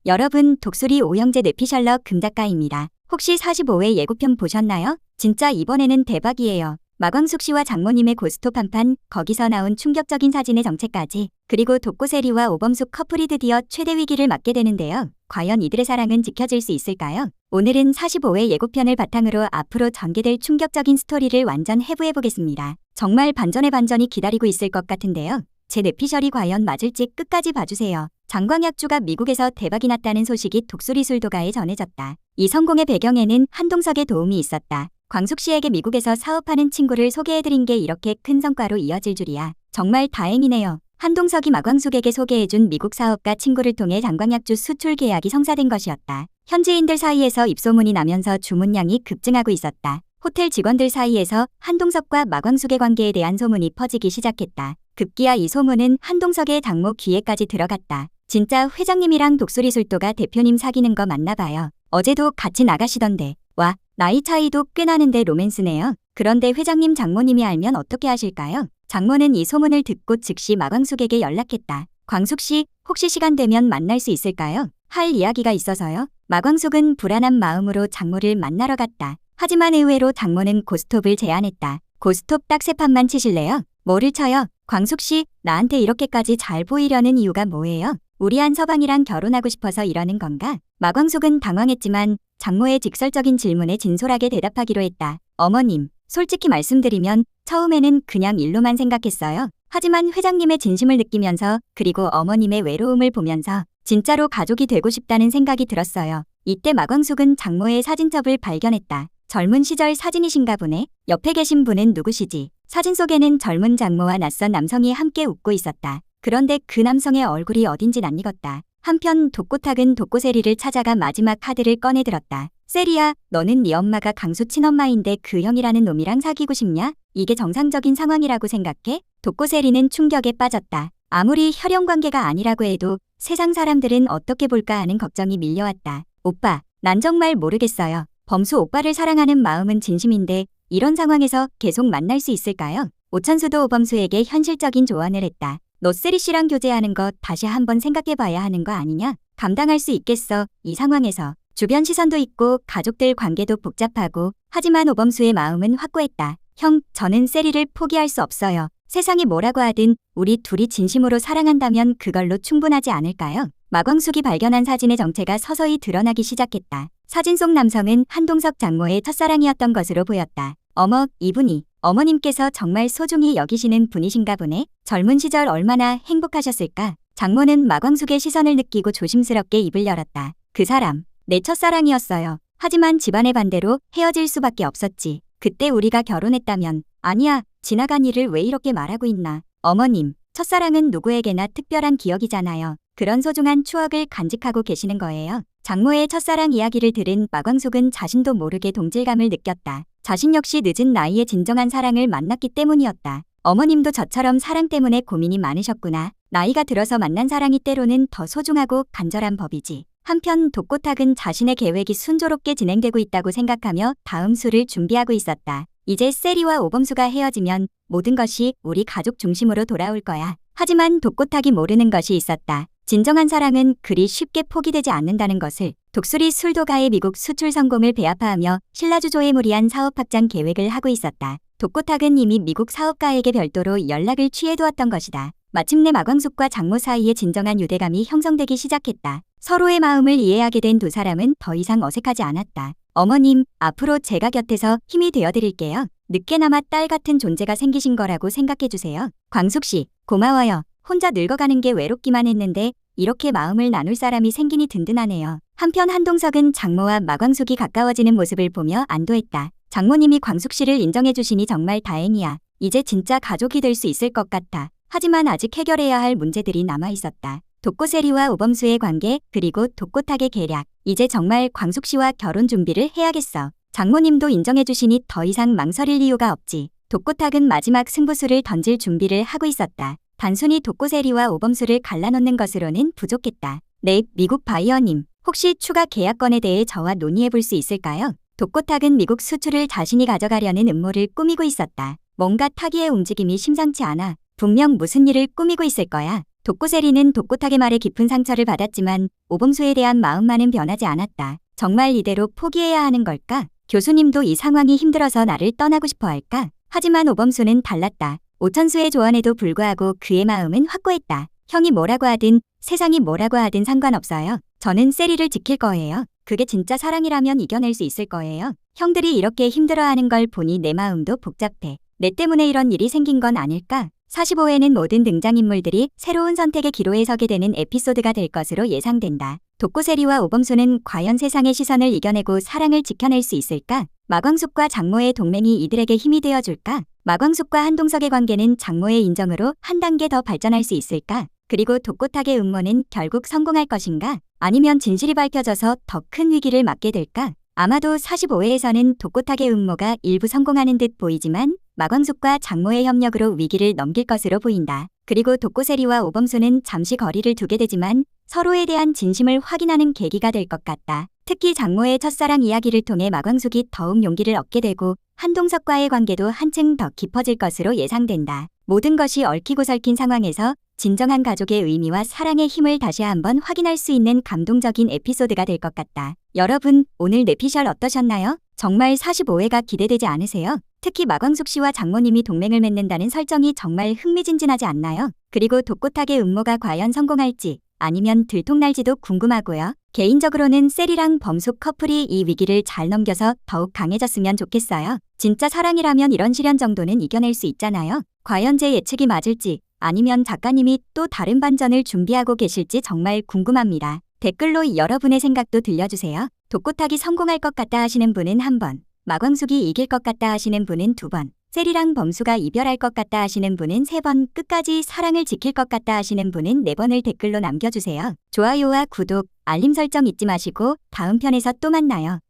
여러분, 독수리 오형제 뇌피셜럭 금작가입니다. 혹시 45회 예고편 보셨나요? 진짜 이번에는 대박이에요. 마광숙 씨와 장모님의 고스톱 한판, 거기서 나온 충격적인 사진의 정체까지, 그리고 독고세리와 오범숙 커플이 드디어 최대 위기를 맞게 되는데요. 과연 이들의 사랑은 지켜질 수 있을까요? 오늘은 45회 예고편을 바탕으로 앞으로 전개될 충격적인 스토리를 완전 해부해보겠습니다. 정말 반전의 반전이 기다리고 있을 것 같은데요. 제 뇌피셜이 과연 맞을지 끝까지 봐주세요. 장광약주가 미국에서 대박이 났다는 소식이 독수리 술도가에 전해졌다. 이 성공의 배경에는 한동석의 도움이 있었다. 광숙 씨에게 미국에서 사업하는 친구를 소개해드린 게 이렇게 큰 성과로 이어질 줄이야. 정말 다행이네요. 한동석이 마광숙에게 소개해준 미국 사업가 친구를 통해 장광약주 수출 계약이 성사된 것이었다. 현지인들 사이에서 입소문이 나면서 주문량이 급증하고 있었다. 호텔 직원들 사이에서 한동석과 마광숙의 관계에 대한 소문이 퍼지기 시작했다. 급기야 이 소문은 한동석의 장모 귀에까지 들어갔다. 진짜 회장님이랑 독수리 술도가 대표님 사귀는 거 맞나 봐요. 어제도 같이 나가시던데. 와, 나이 차이도 꽤 나는데 로맨스네요. 그런데 회장님 장모님이 알면 어떻게 하실까요? 장모는 이 소문을 듣고 즉시 마광숙에게 연락했다. 광숙 씨, 혹시 시간 되면 만날 수 있을까요? 할 이야기가 있어서요. 마광숙은 불안한 마음으로 장모를 만나러 갔다. 하지만 의외로 장모는 고스톱을 제안했다. 고스톱 딱 3판만 치실래요? 뭐를 쳐요? 광숙 씨, 나한테 이렇게까지 잘 보이려는 이유가 뭐예요? 우리 한서방이랑 결혼하고 싶어서 이러는 건가? 마광숙은 당황했지만 장모의 직설적인 질문에 진솔하게 대답하기로 했다. 어머님, 솔직히 말씀드리면 처음에는 그냥 일로만 생각했어요. 하지만 회장님의 진심을 느끼면서 그리고 어머님의 외로움을 보면서 진짜로 가족이 되고 싶다는 생각이 들었어요. 이때 마광숙은 장모의 사진첩을 발견했다. 젊은 시절 사진이신가 보네. 옆에 계신 분은 누구시지? 사진 속에는 젊은 장모와 낯선 남성이 함께 웃고 있었다. 그런데 그 남성의 얼굴이 어딘지 안 익었다. 한편 독고탁은 독고세리를 찾아가 마지막 카드를 꺼내 들었다. 세리야, 너는 네 엄마가 강수 친엄마인데 그 형이라는 놈이랑 사귀고 싶냐? 이게 정상적인 상황이라고 생각해? 독고세리는 충격에 빠졌다. 아무리 혈연관계가 아니라고 해도 세상 사람들은 어떻게 볼까 하는 걱정이 밀려왔다. 오빠, 난 정말 모르겠어요. 범수 오빠를 사랑하는 마음은 진심인데 이런 상황에서 계속 만날 수 있을까요? 오천수도 오범수에게 현실적인 조언을 했다. 너 세리 씨랑 교제하는 거 다시 한번 생각해봐야 하는 거 아니냐? 감당할 수 있겠어, 이 상황에서. 주변 시선도 있고 가족들 관계도 복잡하고 하지만 오범수의 마음은 확고했다. 형, 저는 세리를 포기할 수 없어요. 세상이 뭐라고 하든 우리 둘이 진심으로 사랑한다면 그걸로 충분하지 않을까요? 마광숙이 발견한 사진의 정체가 서서히 드러나기 시작했다. 사진 속 남성은 한동석 장모의 첫사랑이었던 것으로 보였다. 어머, 이분이 어머님께서 정말 소중히 여기시는 분이신가 보네. 젊은 시절 얼마나 행복하셨을까. 장모는 마광숙의 시선을 느끼고 조심스럽게 입을 열었다. 그 사람, 내 첫사랑이었어요. 하지만 집안의 반대로 헤어질 수밖에 없었지. 그때 우리가 결혼했다면. 아니야, 지나간 일을 왜 이렇게 말하고 있나. 어머님, 첫사랑은 누구에게나 특별한 기억이잖아요. 그런 소중한 추억을 간직하고 계시는 거예요. 장모의 첫사랑 이야기를 들은 마광숙은 자신도 모르게 동질감을 느꼈다. 자신 역시 늦은 나이에 진정한 사랑을 만났기 때문이었다. 어머님도 저처럼 사랑 때문에 고민이 많으셨구나. 나이가 들어서 만난 사랑이 때로는 더 소중하고 간절한 법이지. 한편 독고탁은 자신의 계획이 순조롭게 진행되고 있다고 생각하며 다음 수를 준비하고 있었다. 이제 세리와 오범수가 헤어지면 모든 것이 우리 가족 중심으로 돌아올 거야. 하지만 독고탁이 모르는 것이 있었다. 진정한 사랑은 그리 쉽게 포기되지 않는다는 것을. 독수리 술도가의 미국 수출 성공을 배아파하며 신라주조에 무리한 사업 확장 계획을 하고 있었다. 독고탁은 이미 미국 사업가에게 별도로 연락을 취해두었던 것이다. 마침내 마광숙과 장모 사이에 진정한 유대감이 형성되기 시작했다. 서로의 마음을 이해하게 된 두 사람은 더 이상 어색하지 않았다. 어머님, 앞으로 제가 곁에서 힘이 되어드릴게요. 늦게나마 딸 같은 존재가 생기신 거라고 생각해주세요. 광숙 씨, 고마워요. 혼자 늙어가는 게 외롭기만 했는데 이렇게 마음을 나눌 사람이 생기니 든든하네요. 한편 한동석은 장모와 마광숙이 가까워지는 모습을 보며 안도했다. 장모님이 광숙 씨를 인정해 주시니 정말 다행이야. 이제 진짜 가족이 될 수 있을 것 같아. 하지만 아직 해결해야 할 문제들이 남아있었다. 독고세리와 오범수의 관계, 그리고 독고탁의 계략. 이제 정말 광숙 씨와 결혼 준비를 해야겠어. 장모님도 인정해 주시니 더 이상 망설일 이유가 없지. 독고탁은 마지막 승부수를 던질 준비를 하고 있었다. 단순히 독고세리와 오범수를 갈라놓는 것으로는 부족했다. 네, 미국 바이어님. 혹시 추가 계약건에 대해 저와 논의해 볼 수 있을까요? 독고탁은 미국 수출을 자신이 가져가려는 음모를 꾸미고 있었다. 뭔가 타기의 움직임이 심상치 않아. 분명 무슨 일을 꾸미고 있을 거야. 독고세리는 독고탁의 말에 깊은 상처를 받았지만 오범수에 대한 마음만은 변하지 않았다. 정말 이대로 포기해야 하는 걸까? 교수님도 이 상황이 힘들어서 나를 떠나고 싶어 할까? 하지만 오범수는 달랐다. 오천수의 조언에도 불구하고 그의 마음은 확고했다. 형이 뭐라고 하든 세상이 뭐라고 하든 상관없어요. 저는 세리를 지킬 거예요. 그게 진짜 사랑이라면 이겨낼 수 있을 거예요. 형들이 이렇게 힘들어하는 걸 보니 내 마음도 복잡해. 내 때문에 이런 일이 생긴 건 아닐까? 45회는 모든 등장인물들이 새로운 선택의 기로에 서게 되는 에피소드가 될 것으로 예상된다. 독고세리와 오범수는 과연 세상의 시선을 이겨내고 사랑을 지켜낼 수 있을까? 마광숙과 장모의 동맹이 이들에게 힘이 되어줄까? 마광숙과 한동석의 관계는 장모의 인정으로 한 단계 더 발전할 수 있을까? 그리고 독고탁의 음모는 결국 성공할 것인가? 아니면 진실이 밝혀져서 더 큰 위기를 맞게 될까? 아마도 45회에서는 독고탁의 음모가 일부 성공하는 듯 보이지만 마광숙과 장모의 협력으로 위기를 넘길 것으로 보인다. 그리고 독고세리와 오범수는 잠시 거리를 두게 되지만 서로에 대한 진심을 확인하는 계기가 될 것 같다. 특히 장모의 첫사랑 이야기를 통해 마광숙이 더욱 용기를 얻게 되고 한동석과의 관계도 한층 더 깊어질 것으로 예상된다. 모든 것이 얽히고 설킨 상황에서 진정한 가족의 의미와 사랑의 힘을 다시 한번 확인할 수 있는 감동적인 에피소드가 될 것 같다. 여러분, 오늘 뇌피셜 어떠셨나요? 정말 45회가 기대되지 않으세요? 특히 마광숙 씨와 장모님이 동맹을 맺는다는 설정이 정말 흥미진진하지 않나요? 그리고 독고탁의 음모가 과연 성공할지 아니면 들통날지도 궁금하고요. 개인적으로는 세리랑 범숙 커플이 이 위기를 잘 넘겨서 더욱 강해졌으면 좋겠어요. 진짜 사랑이라면 이런 시련 정도는 이겨낼 수 있잖아요. 과연 제 예측이 맞을지 아니면 작가님이 또 다른 반전을 준비하고 계실지 정말 궁금합니다. 댓글로 여러분의 생각도 들려주세요. 독고탁이 성공할 것 같다 하시는 분은 1번, 마광숙이 이길 것 같다 하시는 분은 2번, 세리랑 범수가 이별할 것 같다 하시는 분은 3번, 끝까지 사랑을 지킬 것 같다 하시는 분은 4번을 댓글로 남겨주세요. 좋아요와 구독, 알림 설정 잊지 마시고 다음 편에서 또 만나요.